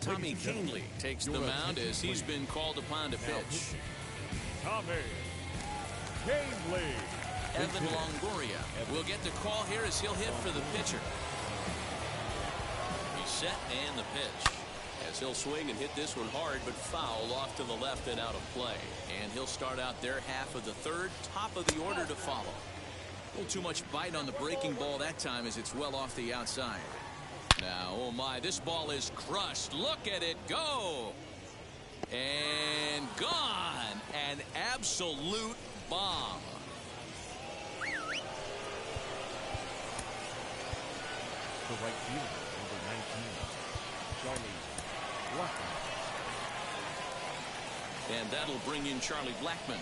Tommy Canely takes the mound as he's been called upon to pitch. Tommy Canely. Evan Longoria will get the call here as he'll hit for the pitcher. He's set and the pitch. As he'll swing and hit this one hard, but foul off to the left and out of play. And he'll start out their half of the third, top of the order to follow. A little too much bite on the breaking ball that time as it's well off the outside. Now, oh my, this ball is crushed. Look at it go. And gone. An absolute bomb. The right fielder, number 19, Charlie Blackman. And that'll bring in Charlie Blackman.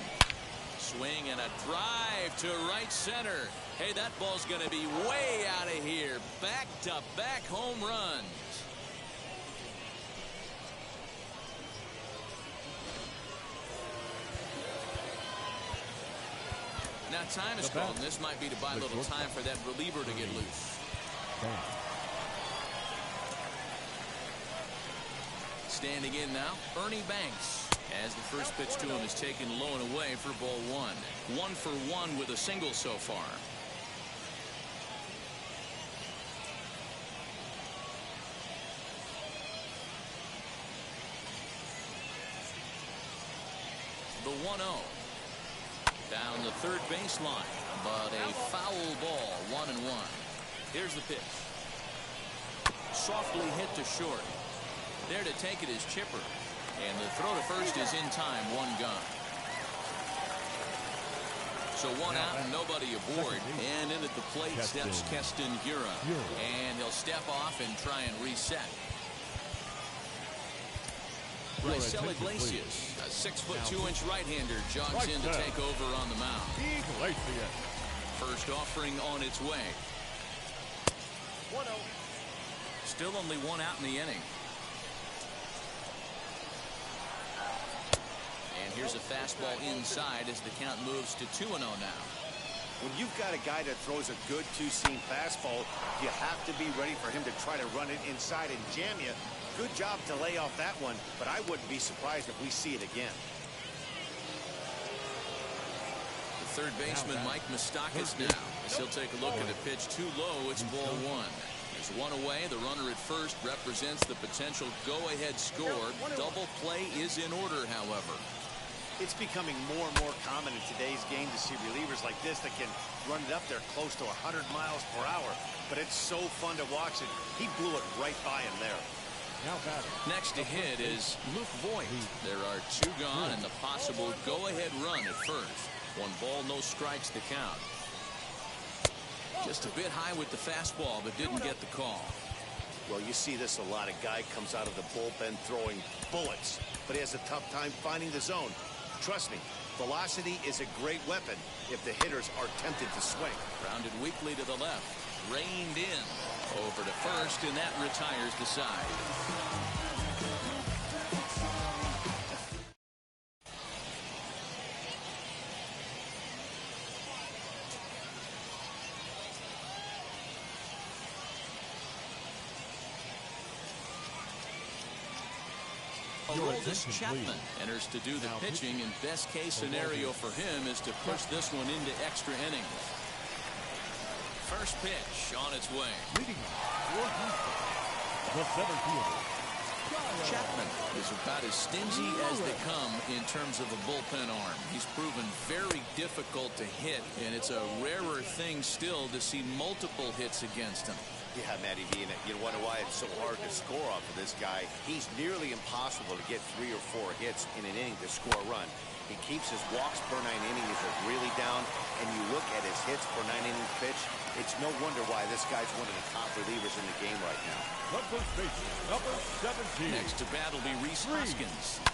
Swing and a drive to right center. Hey, that ball's going to be way out of here. Back-to-back home runs. Now time is called, and this might be to buy a little time for that reliever to get loose. Standing in now, Ernie Banks, as the first pitch to him is taken low and away for ball one. 1 for 1 with a single so far. The 1-0. Down the third baseline, but a foul ball, 1-1. Here's the pitch. Softly hit to short. There to take it is Chipper. And the throw to first is in time, 1 gone. So 1 out and nobody aboard. And in at the plate steps Keston Hiura. And he'll step off and try and reset. Raisel Iglesias, a 6'2" right-hander, jogs in to take over on the mound. First offering on its way. 1-0. Still only 1 out in the inning. And here's a fastball inside as the count moves to 2-0 now. When you've got a guy that throws a good two-seam fastball, you have to be ready for him to try to run it inside and jam you. Good job to lay off that one, but I wouldn't be surprised if we see it again. The third baseman, Mike Moustakas, now, as he'll take a look at a pitch too low. It's ball 1. There's 1 away. The runner at first represents the potential go-ahead score. Double play is in order, however. It's becoming more and more common in today's game to see relievers like this that can run it up there close to 100 miles per hour. But it's so fun to watch it. He blew it right by him there. Next to hit is Luke Voigt. There are 2 gone and the possible go-ahead run at first. 1 ball, no strikes to count. Just a bit high with the fastball, but didn't get the call. Well, you see this a lot. A guy comes out of the bullpen throwing bullets, but he has a tough time finding the zone. Trust me, velocity is a great weapon if the hitters are tempted to swing. Grounded weakly to the left. Reined in. Over to first, and that retires the side. Aroldis Chapman enters to do the pitching, and best case scenario for him is to push this one into extra innings. First pitch on its way. Chapman is about as stingy as they come in terms of a bullpen arm. He's proven very difficult to hit, and it's a rarer thing still to see multiple hits against him. Yeah, Matty B, and you wonder why it's so hard to score off of this guy. He's nearly impossible to get 3 or 4 hits in an inning to score a run. He keeps his walks per 9 innings really down, and you look at his hits per 9 innings pitch, it's no wonder why this guy's one of the top relievers in the game right now. Number 17. Next to bat will be Rhys Hoskins,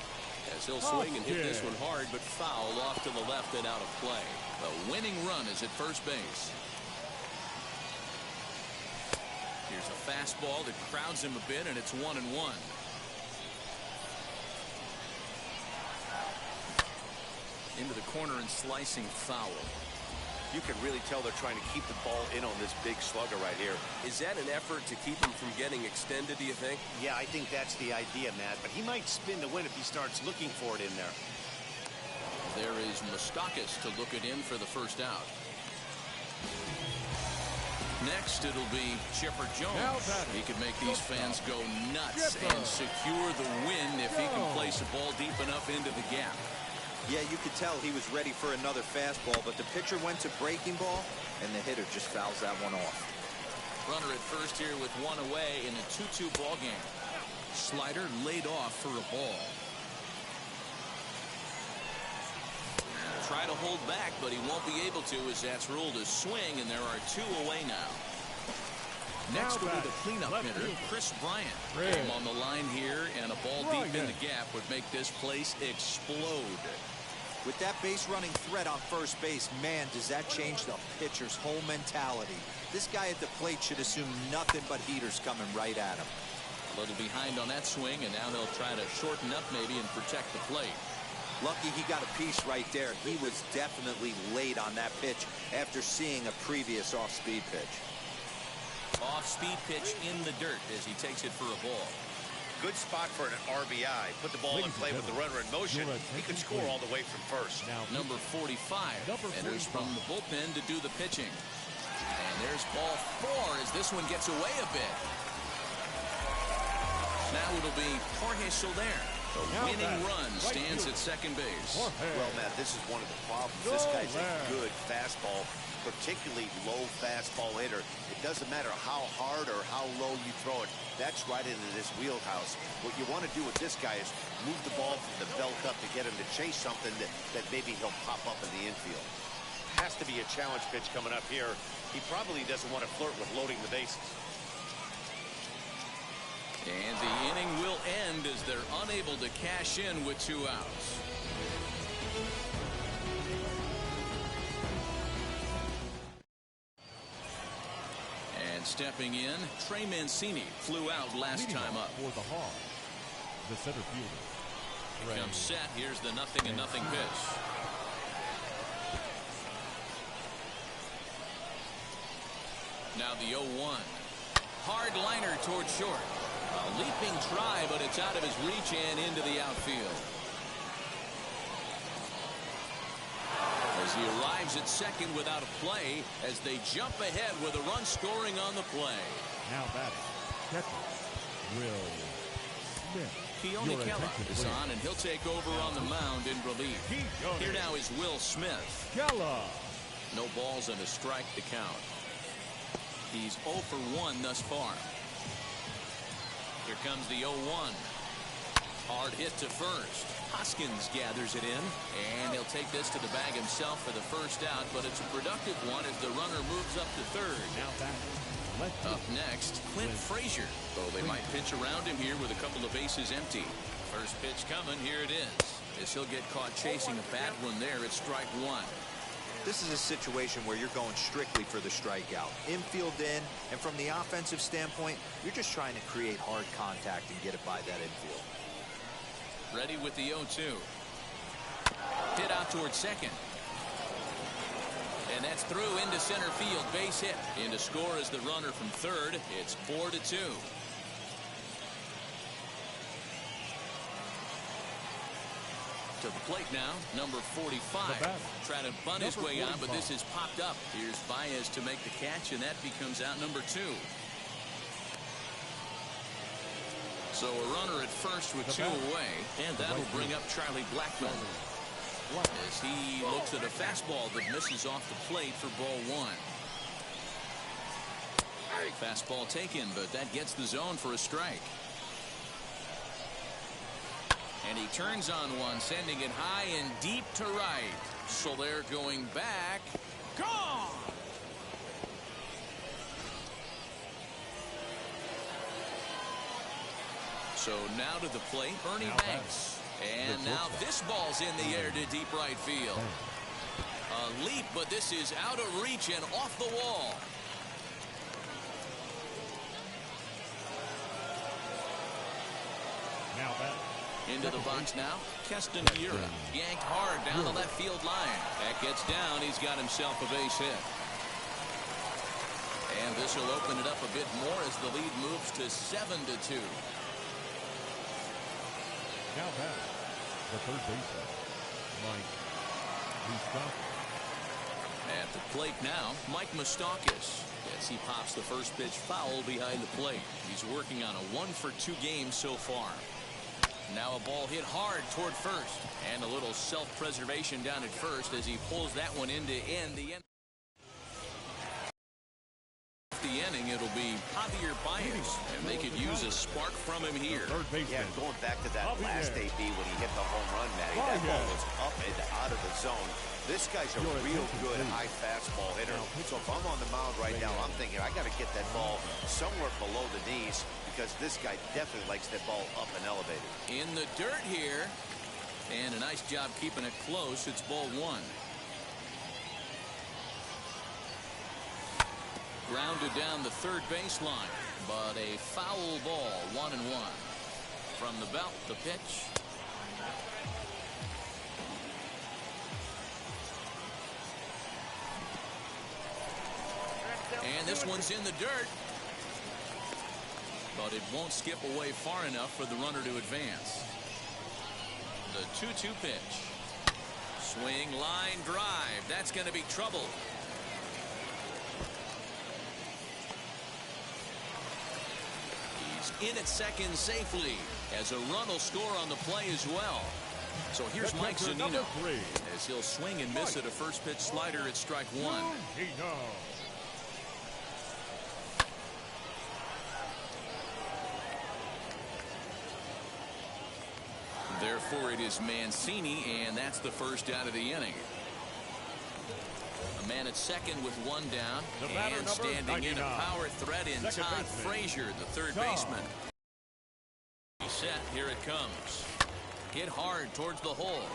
as he'll swing and hit this one hard, but foul off to the left and out of play. The winning run is at first base. Here's a fastball that crowds him a bit, and it's 1-1. Into the corner and slicing foul. You can really tell they're trying to keep the ball in on this big slugger right here. Is that an effort to keep him from getting extended, do you think? Yeah, I think that's the idea, Matt. But he might spin to win if he starts looking for it in there. There is Moustakas to look it in for the first out. Next, it'll be Chipper Jones. He could make these fans go nuts and secure the win if he can place a ball deep enough into the gap. Yeah, you could tell he was ready for another fastball, but the pitcher went to breaking ball, and the hitter just fouls that one off. Runner at first here with one away in a 2-2 ball game. Slider laid off for a ball. Try to hold back, but he won't be able to as that's ruled a swing, and there are 2 away now. Next will be the cleanup hitter, Chris Bryant. Game on the line here, and a ball deep in the gap would make this place explode. With that base-running threat on first base, man, does that change the pitcher's whole mentality. This guy at the plate should assume nothing but heaters coming right at him. A little behind on that swing, and now he'll try to shorten up maybe and protect the plate. Lucky he got a piece right there. He was definitely late on that pitch after seeing a previous off-speed pitch. Off-speed pitch in the dirt as he takes it for a ball. Good spot for an RBI. Put the ball in play with the runner in motion. He could score all the way from first. Number 45 enters from the bullpen to do the pitching. And there's ball 4 as this one gets away a bit. Now it'll be Jorge Soler. The winning run stands at second base. Well, Matt, this is one of the problems. This guy's a good fastball, particularly low fastball hitter. It doesn't matter how hard or how low you throw it. That's right into this wheelhouse. What you want to do with this guy is move the ball from the belt up to get him to chase something that maybe he'll pop up in the infield. Has to be a challenge pitch coming up here. He probably doesn't want to flirt with loading the bases. And the inning will end as they're unable to cash in with 2 outs. And stepping in, Trey Mancini flew out last time up. For the Hog, the center fielder. Comes set. Here's the 0-0 pitch. Now the 0-1. Hard liner toward short. A leaping try, but it's out of his reach and into the outfield. As he arrives at second without a play, as they jump ahead with a run scoring on the play. Now batting, catcher, Will Smith. Keone Kela is on, and he'll take over on the mound in relief. Here now is Will Smith. Kela. No balls and a strike to count. He's 0 for 1 thus far. Here comes the 0-1. Hard hit to first. Hoskins gathers it in, and he'll take this to the bag himself for the first out, but it's a productive one as the runner moves up to third. Now back. Up next, Clint Frazier, though they might pitch around him here with a couple of bases empty. First pitch coming, here it is. As he'll get caught chasing a bad one there, it's strike 1. This is a situation where you're going strictly for the strikeout. Infield in, and from the offensive standpoint, you're just trying to create hard contact and get it by that infield. Ready with the 0-2. Hit out towards second. And that's through into center field. Base hit. In to score is the runner from third. It's 4-2. To the plate now, number 45. Trying to bunt his way on, but this is popped up. Here's Baez to make the catch, and that becomes out number 2. So a runner at first with 2 away, and that'll bring up Charlie Blackmon as he looks at a fastball that misses off the plate for ball 1. Fastball taken, but that gets the zone for a strike. And he turns on one, sending it high and deep to right. So they're going back. Gone! So now to the plate, Ernie Banks. And now this ball's in the air to deep right field. A leap, but this is out of reach and off the wall. Now back. In into the box now. Keston Hiura yanked hard down the left field line. That gets down. He's got himself a base hit. And this will open it up a bit more as the lead moves to 7-2. Now back, the third baseman, Mike Moustakas. At the plate now, Mike Moustakas. As he pops the first pitch foul behind the plate. He's working on a 1-for-2 game so far. Now a ball hit hard toward first. And a little self-preservation down at first as he pulls that one in to end the end. The inning, it'll be Javier Baez, and they could use a spark from him here. Yeah, going back to that last AB when he hit the home run, Matty, that ball was up and out of the zone. This guy's a real good high fastball hitter. So if I'm on the mound right now, I'm thinking I got to get that ball somewhere below the knees because this guy definitely likes that ball up and elevated. In the dirt here, and a nice job keeping it close. It's ball one. Grounded down the third baseline, but a foul ball, 1-1. From the belt, the pitch. And this one's in the dirt. But it won't skip away far enough for the runner to advance. The 2-2 pitch. Swing, line, drive. That's going to be trouble. In at second safely as a run will score on the play as well. So here's Mike Zunino as he'll swing and miss at a first pitch slider at strike one. Therefore it is Mancini, and that's the first out of the inning. A man at second with one down, and standing in a power threat in Todd Frazier, the third baseman. Set, here it comes. Hit hard towards the hole,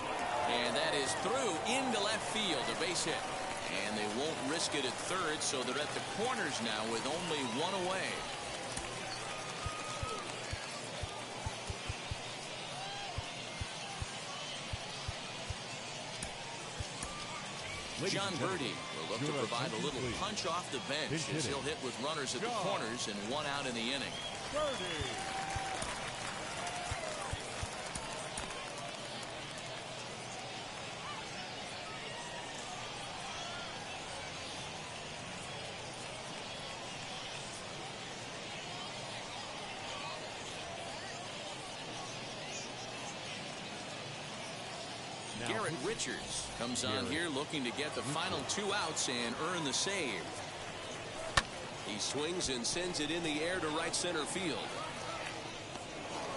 and that is through into left field, a base hit. And they won't risk it at third, so they're at the corners now with only one away. John Birdie will look to provide a little punch off the bench as he'll hit with runners at the corners and one out in the inning. Garrett Richards comes on here looking to get the final 2 outs and earn the save. He swings and sends it in the air to right center field.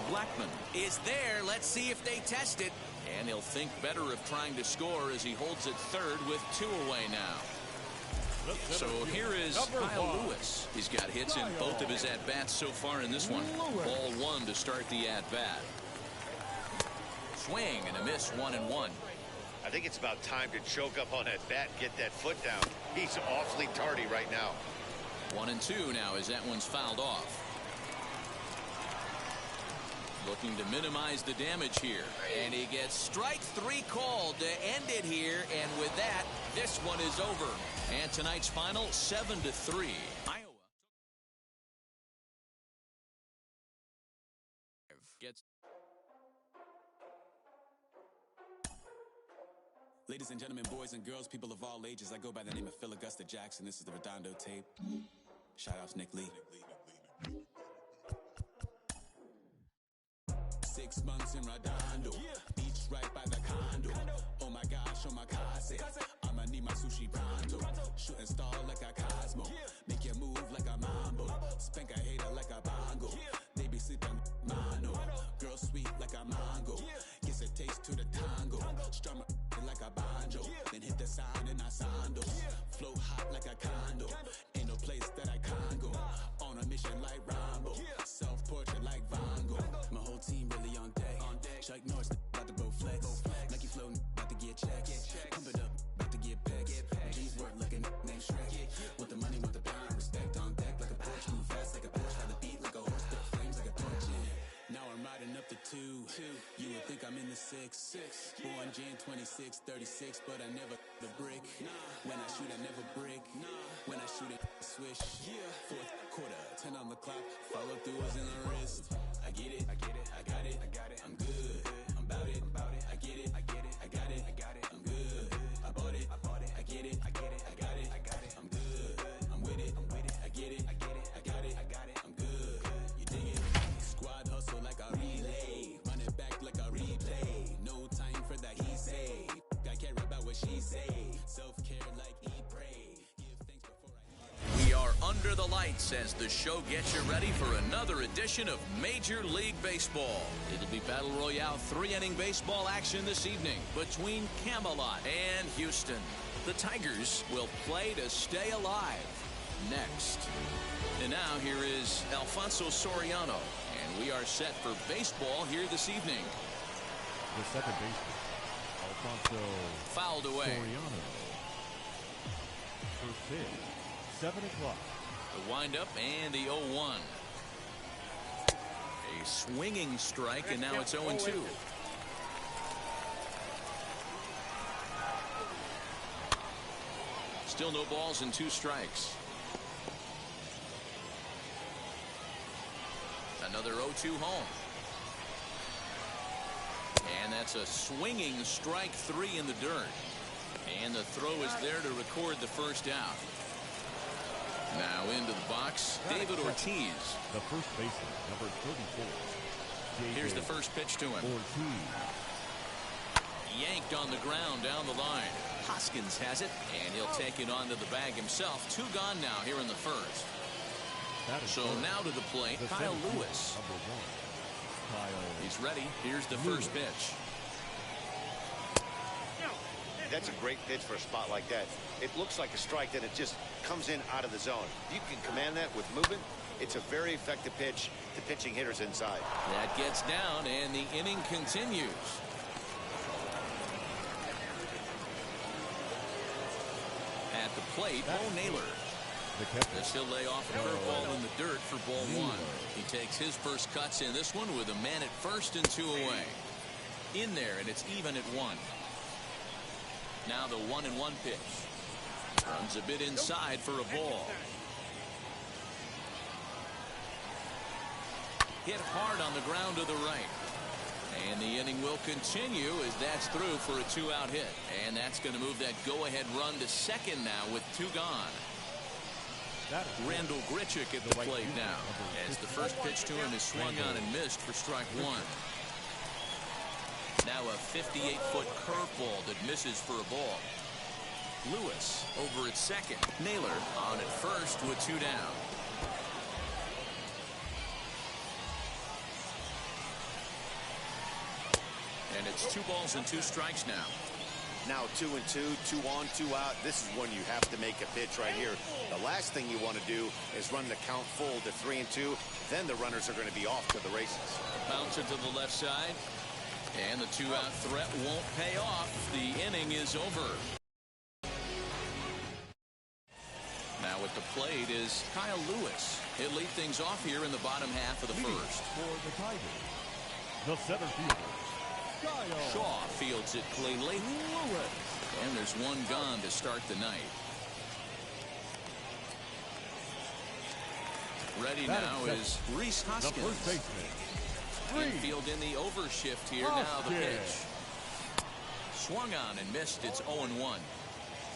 Blackman is there. Let's see if they test it. And he'll think better of trying to score as he holds it third with 2 away now. So here is Kyle Lewis. He's got hits in both of his at-bats so far in this one. Ball 1 to start the at-bat. Swing and a miss, 1-1. I think it's about time to choke up on that bat and get that foot down. He's awfully tardy right now. 1-2 now as that one's fouled off. Looking to minimize the damage here. And he gets strike 3 called to end it here. And with that, this one is over. And tonight's final, 7-3. Iowa gets. Ladies and gentlemen, boys and girls, people of all ages, I go by the name of Phil Augusta Jackson. This is the Redondo tape. Shout out to Nick Lee. 6 months in Redondo, beach right by the condo. Oh my gosh, oh my casa, I'ma need my sushi pronto. Shooting star like a Cosmo, make you move like a mambo. Spank a hater like a bongo. They be sipping mano, girl sweet like a mango. Gets a taste to the tango, strum like a banjo. Then hit the sound in Asando. Flow hot like a condo, ain't no place that I can't go. On a mission like Rambo, self-portrait like Van Gogh. My whole team really on deck. Chuck Norris about to bow flex. Nike flow about to get checks. Pump it up, about to get pegs. G's work like a name Shrek. Want the money, want the power, respect. the 6. Born Jan 26, 36, but I never the brick. When I shoot, I never break. When I shoot, it swish. Fourth quarter, 10 on the clock. Follow through is in the wrist. I get it, I got it. I'm good, I'm about it. I get it, I got it. I'm good, I bought it. I get it, I got it. I'm good, I'm with it. I get it, I got it. I'm good, you dig it? Squad hustle like a relay, run it back like a replay. No time for that he say. I care about what she say. Self-care like eat, pray. Give thanks before I. We are under the lights as the show gets you ready for another edition of Major League Baseball. It'll be Battle Royale 3-inning baseball action this evening between Camelot and Houston. The Tigers will play to stay alive next. And now here is Alfonso Soriano, and we are set for baseball here this evening. The second baseman, Alfonso Fouled away. Soriano. First pitch, 7 o'clock. The windup and the 0-1. A swinging strike, and now it's 0-2. Still no balls and 2 strikes. Another 0-2 home. And that's a swinging strike 3 in the dirt. And the throw is there to record the first out. Now into the box, David Ortiz. The first baseman, number 34. Here's the first pitch to him. Ortiz. Yanked on the ground down the line. Hoskins has it, and he'll take it onto the bag himself. 2 gone now here in the first. So now to the plate, Kyle Lewis. Number 1. Kyle. He's ready. Here's the first pitch. That's a great pitch for a spot like that. It looks like a strike, then it just comes in out of the zone. If you can command that with movement, it's a very effective pitch to pitching hitters inside. That gets down, and the inning continues. At the plate, Bo Naylor. This he'll lay off a curveball in the dirt for ball 1. He takes his first cuts in this one with a man at first and 2 away. In there, and it's even at 1. Now the 1-1 pitch. Runs a bit inside for a ball. Hit hard on the ground to the right. And the inning will continue as that's through for a 2-out hit. And that's going to move that go-ahead run to second now with 2 gone. Randall Grichuk at the plate now, as the first pitch to him is swung on and missed for strike 1. Now a 58-foot curveball that misses for a ball. Lewis over at second. Naylor on at first with 2 down. And it's 2 balls and 2 strikes now. Now 2-2, 2 on, 2 out. This is when you have to make a pitch right here. The last thing you want to do is run the count full to 3-2. Then the runners are going to be off to the races. Bouncer to the left side. And the 2-out threat won't pay off. The inning is over. Now at the plate is Kyle Lewis. He'll lead things off here in the bottom half of the first. For the Tigers, the center fielder, Kyle Shaw fields it cleanly. Lewis. And there's 1 gone to start the night. Ready now is Rhys The Hoskins. first baseman, Infield in the overshift here. Now the pitch. Swung on and missed. It's 0-1.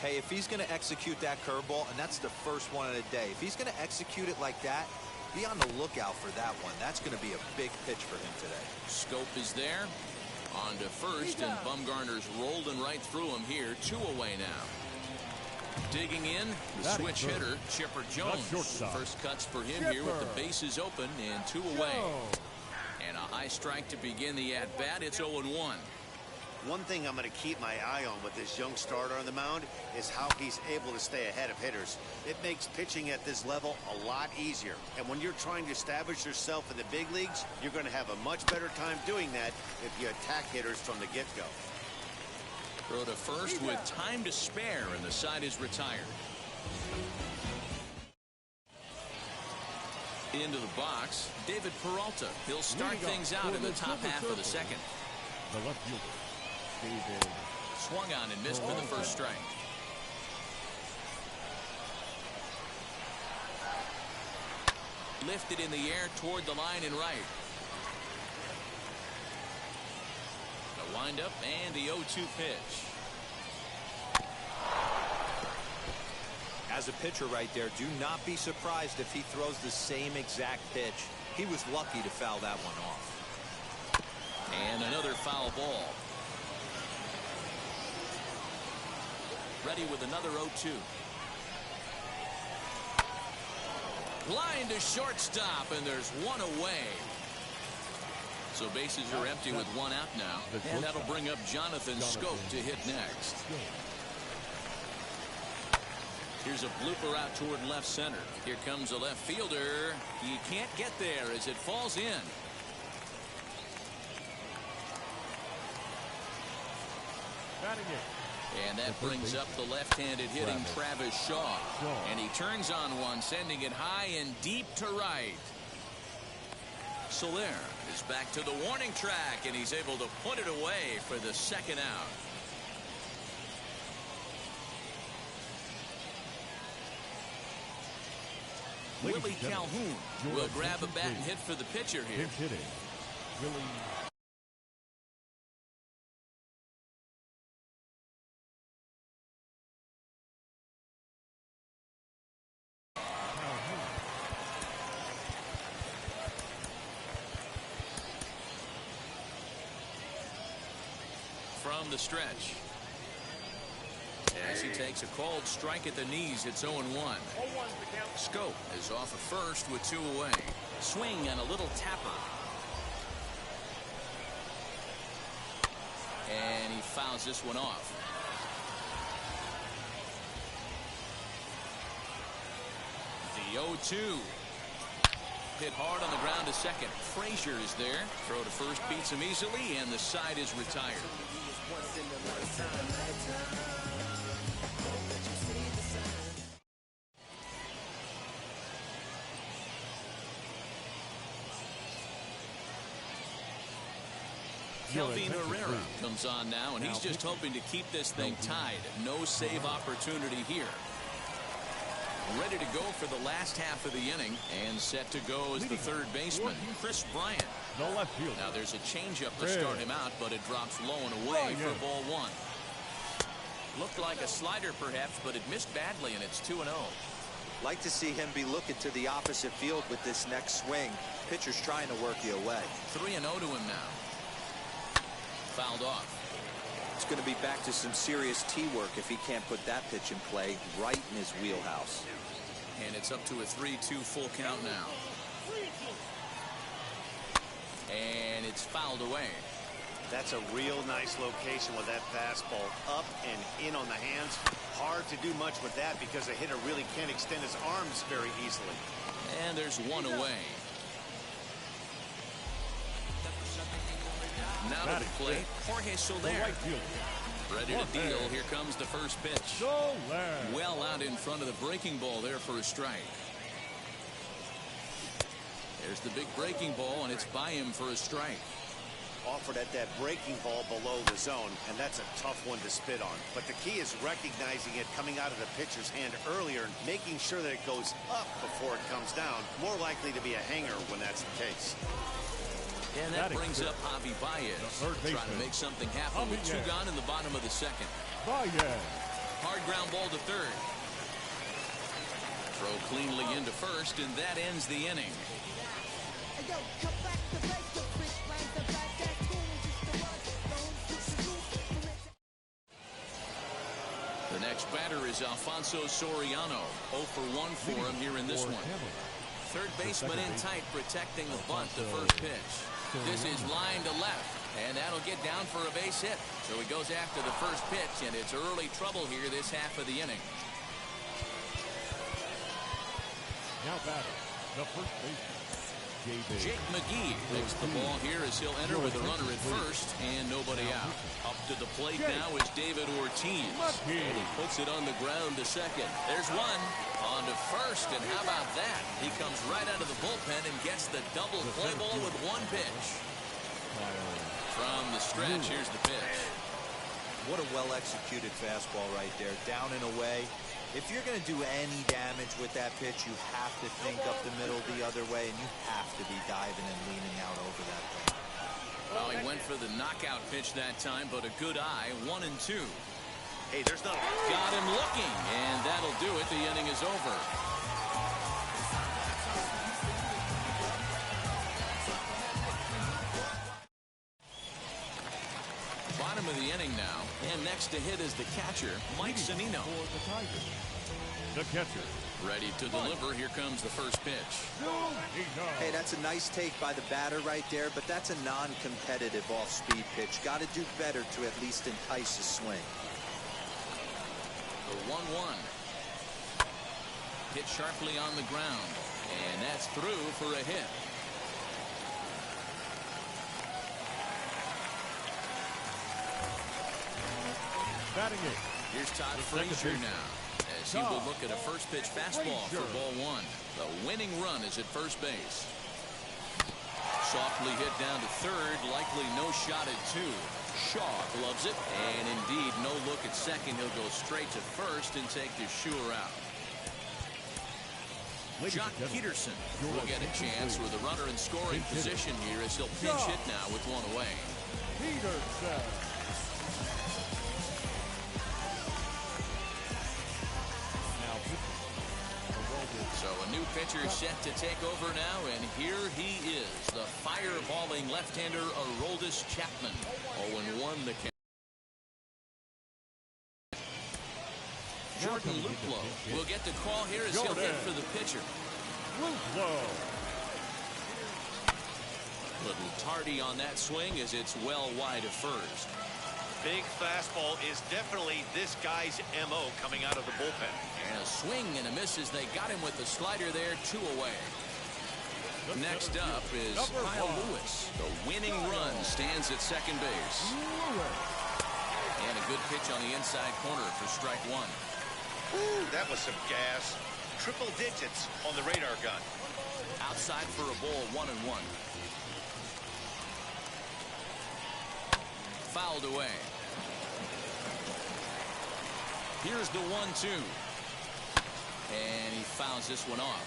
Hey, if he's going to execute that curveball, and that's the first one of the day, if he's going to execute it like that, be on the lookout for that one. That's going to be a big pitch for him today. Scope is there. On to first, and Bumgarner's rolling right through him here. 2 away now. Digging in, the switch hitter, Chipper Jones. First cuts for him here with the bases open and 2 away. And a high strike to begin the at-bat. It's 0-1. One thing I'm going to keep my eye on with this young starter on the mound is how he's able to stay ahead of hitters. It makes pitching at this level a lot easier. And when you're trying to establish yourself in the big leagues, you're going to have a much better time doing that if you attack hitters from the get-go. Throw to first with time to spare, and the side is retired. Into the box, David Peralta. He'll start things out in the top half of the second. The left fielder, David. Swung on and missed for the first strike. Lifted in the air toward the line and right. The windup and the 0-2 pitch. As a pitcher right there, do not be surprised if he throws the same exact pitch. He was lucky to foul that one off. And another foul ball. Ready with another 0-2. Line to shortstop, and there's one away. So bases are empty with one out now. And that'll bring up Jonathan Scope to hit next. Here's a blooper out toward left center. Here comes a left fielder. He can't get there as it falls in. Batting it. And that brings up the left-handed hitting Travis Shaw. And he turns on one, sending it high and deep to right. Soler is back to the warning track, and he's able to put it away for the second out. Willie Calhoun will grab a bat and hit for the pitcher here. Pinch hitting, Willie. From the stretch. As he takes a called strike at the knees, it's 0-1. Scope is off of first with 2 away. Swing and a little tapper. And he fouls this one off. The 0-2. Hit hard on the ground to second. Frazier is there. Throw to first beats him easily, and the side is retired. Kelvin Herrera comes on now, and he's just hoping to keep this thing tied. No save opportunity here. Ready to go for the last half of the inning, and set to go as the third baseman, Chris Bryant. The left field. Now there's a changeup to start him out, but it drops low and away for ball 1. Looked like a slider perhaps, but it missed badly, and it's 2-0. Like to see him be looking to the opposite field with this next swing. Pitcher's trying to work you away. 3-0 to him now. Fouled off. It's going to be back to some serious tee work if he can't put that pitch in play right in his wheelhouse. And it's up to a 3-2 full count now. And it's fouled away. That's a real nice location with that fastball up and in on the hands. Hard to do much with that because a hitter really can't extend his arms very easily. And there's one away. Now to the plate, Jorge Soler. Ready to deal. Here comes the first pitch. Well out in front of the breaking ball there for a strike. There's the big breaking ball, and it's by him for a strike. Offered at that breaking ball below the zone, and that's a tough one to spit on. But the key is recognizing it coming out of the pitcher's hand earlier and making sure that it goes up before it comes down. More likely to be a hanger when that's the case. And that brings up Javi Baez, trying to make something happen with 2 gone in the bottom of the second. Hard ground ball to third. Throw cleanly into first, and that ends the inning. The next batter is Alfonso Soriano. 0 for 1 for him here in this one. Third baseman in tight, protecting the bunt, the first pitch. This is line to left, and that'll get down for a base hit. So he goes after the first pitch, and it's early trouble here this half of the inning. Now batting, the first baseman, Jake McGee takes the ball here as he'll enter with a runner at first and nobody out. Up to the plate now is David Ortiz. And he puts it on the ground to second. There's one. On to first, and how about that? He comes right out of the bullpen and gets the double play ball with 1 pitch. From the stretch, here's the pitch. What a well-executed fastball right there, down and away. If you're going to do any damage with that pitch, you have to think up the middle the other way, and you have to be diving and leaning out over that thing. Well, he went for the knockout pitch that time, but a good eye, 1-2. Hey, there's not. Got him looking, and that'll do it. The inning is over. Bottom of the inning now, and next to hit is the catcher, Mike Zunino. For the Tigers, the catcher. Ready to deliver. Here comes the first pitch. Hey, that's a nice take by the batter right there, but that's a non-competitive off-speed pitch. Got to do better to at least entice a swing. The 1-1. Hit sharply on the ground, and that's through for a hit. Batting it. Here's Todd Frazier now, as he will look at a first pitch fastball for ball 1. The winning run is at first base. Softly hit down to third, likely no shot at 2. Shaw gloves it, and indeed no look at second. He'll go straight to first and take the sure out. Jock Peterson will get a chance with a runner in scoring position here as he'll pinch hit now with 1 away. Peterson. So a new pitcher set to take over now, and here he is, the fireballing left-hander Aroldis Chapman. 0-1 the count. Jordan Luplow will get the call here as he'll hit for the pitcher. Luplow. Little tardy on that swing as it's well wide of first. Big fastball is definitely this guy's MO coming out of the bullpen. And a swing and a miss as they got him with the slider there, 2 away. Next up is Kyle Lewis. The winning run stands at second base. And a good pitch on the inside corner for strike 1. Ooh, that was some gas. Triple digits on the radar gun. Outside for a ball, 1-1. Fouled away. Here's the 1-2. And he fouls this one off.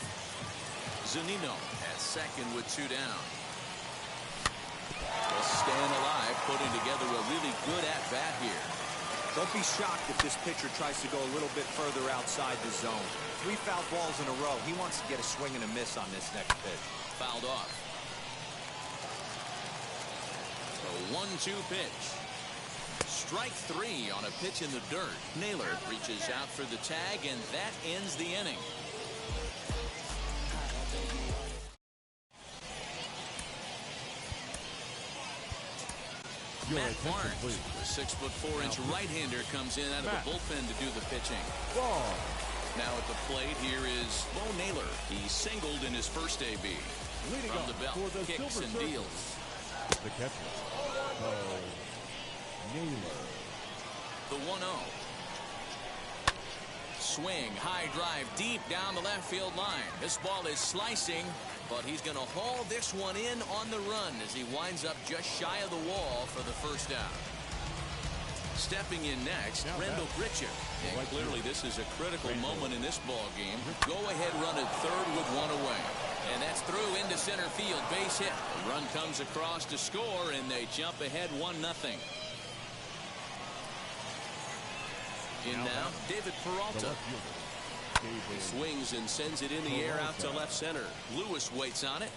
Zunino at second with 2 down. Just staying alive, putting together a really good at-bat here. Don't be shocked if this pitcher tries to go a little bit further outside the zone. 3 foul balls in a row. He wants to get a swing and a miss on this next pitch. Fouled off. The 1-2 pitch. Strike 3 on a pitch in the dirt. Naylor reaches out for the tag, and that ends the inning. Matt Barnes, the 6'4" right-hander, comes in out of the bullpen to do the pitching. Now at the plate, here is Bo Naylor. He singled in his first AB. From the belt, kicks and deals. The catcher, Bo Naylor. The 1-0. Swing, high drive, deep down the left field line. This ball is slicing, but he's going to haul this one in on the run as he winds up just shy of the wall for the first out. Stepping in next, Rendell Grichuk. And clearly this is a critical moment in this ball game. Go-ahead run at third with 1 away. And that's through into center field, base hit. The run comes across to score, and they jump ahead 1-0. In now, David Peralta. He swings and sends it in the air out to left center. Lewis waits on it.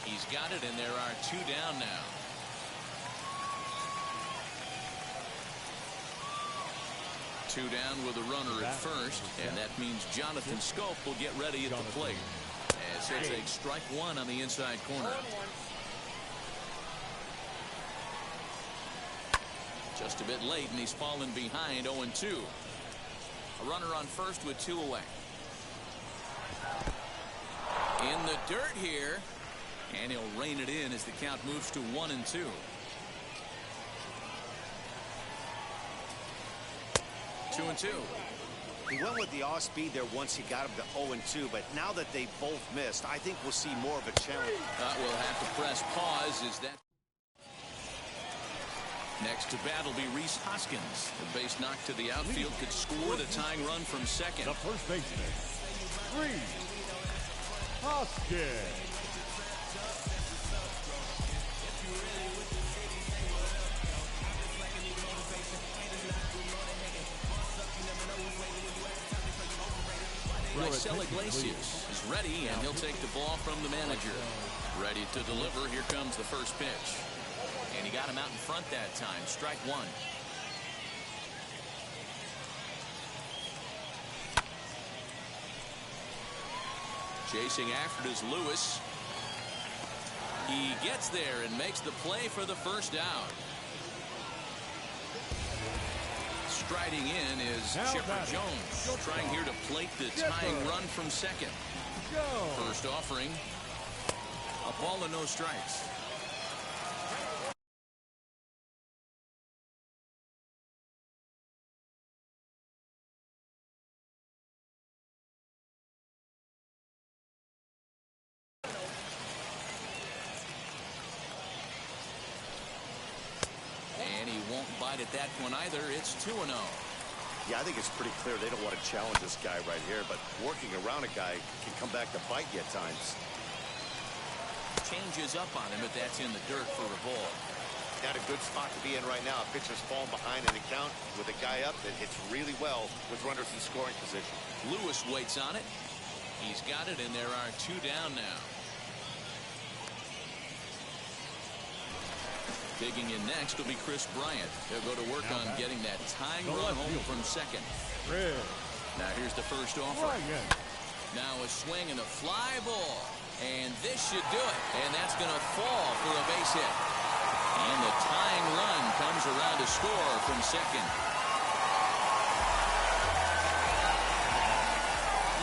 He's got it, and there are 2 down now. Two down with a runner at first, and that means Jonathan Scope will get ready at the plate as he'll take strike 1 on the inside corner. Just a bit late, and he's fallen behind 0-2. A runner on first with 2 away. In the dirt here, and he'll rein it in as the count moves to 1-2. Two and 2. He went with the off-speed there once he got him to 0-2, but now that they both missed, I think we'll see more of a challenge. We'll have to press pause. Is that next to bat will be Rhys Hoskins. The base knock to the outfield could score the tying run from second. The first baseman, Rhys Hoskins. Raisel Iglesias is ready, and he'll take the ball from the manager. Ready to deliver. Here comes the first pitch. And he got him out in front that time. Strike one. Chasing after it is Lewis. He gets there and makes the play for the first out. Striding in is Chipper Jones, trying here to plate the tying run from second. First offering, a ball and no strikes. And he won't bite at that one either. It's 2-0. Yeah, I think it's pretty clear they don't want to challenge this guy right here, but working around a guy can come back to bite you at times. Changes up on him, but that's in the dirt for a ball. Not a good spot to be in right now. Pitcher's falling behind in the count with a guy up that hits really well with runners in scoring position. Lewis waits on it. He's got it, and there are two down now. Digging in next will be Chris Bryant. He'll go to work on getting that tying run home from second. Now here's the first offer. Now a swing and a fly ball. And this should do it. And that's going to fall for a base hit. And the tying run comes around to score from second.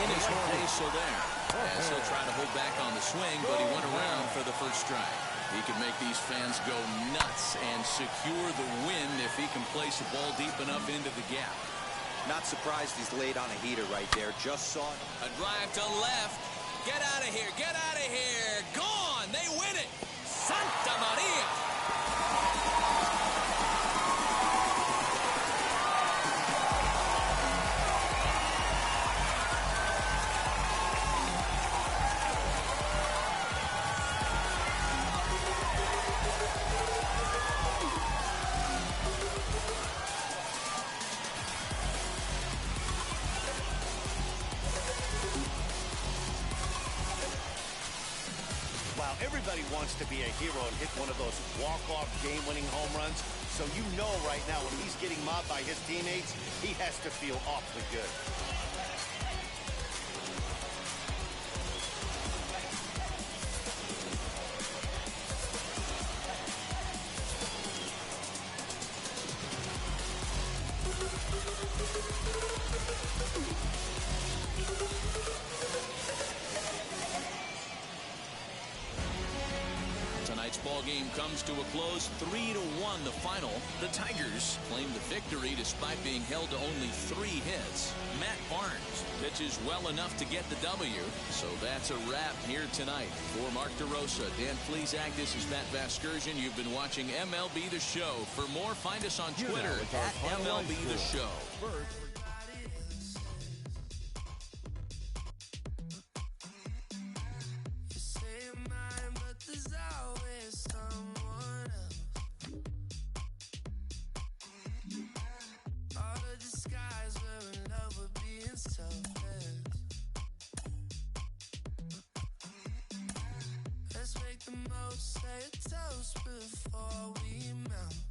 In his home base, so there. As he'll try to hold back on the swing, but he went around for the first strike. He can make these fans go nuts and secure the win if he can place the ball deep enough into the gap. Not surprised he's laid on a heater right there. Just saw it. A drive to left. Get out of here. Get out of here. Gone. They win it. Santa Maria. Everybody wants to be a hero and hit one of those walk-off game-winning home runs. So you know right now when he's getting mobbed by his teammates, he has to feel awfully good. Ball game comes to a close, 3-1 the final. The Tigers claim the victory despite being held to only 3 hits. Matt Barnes pitches well enough to get the W. So that's a wrap here tonight. For Mark DeRosa, Dan Plesac, this is Matt Vasgersian. You've been watching MLB The Show. For more, find us on Twitter at MLB The Show. Say a toast before we melt.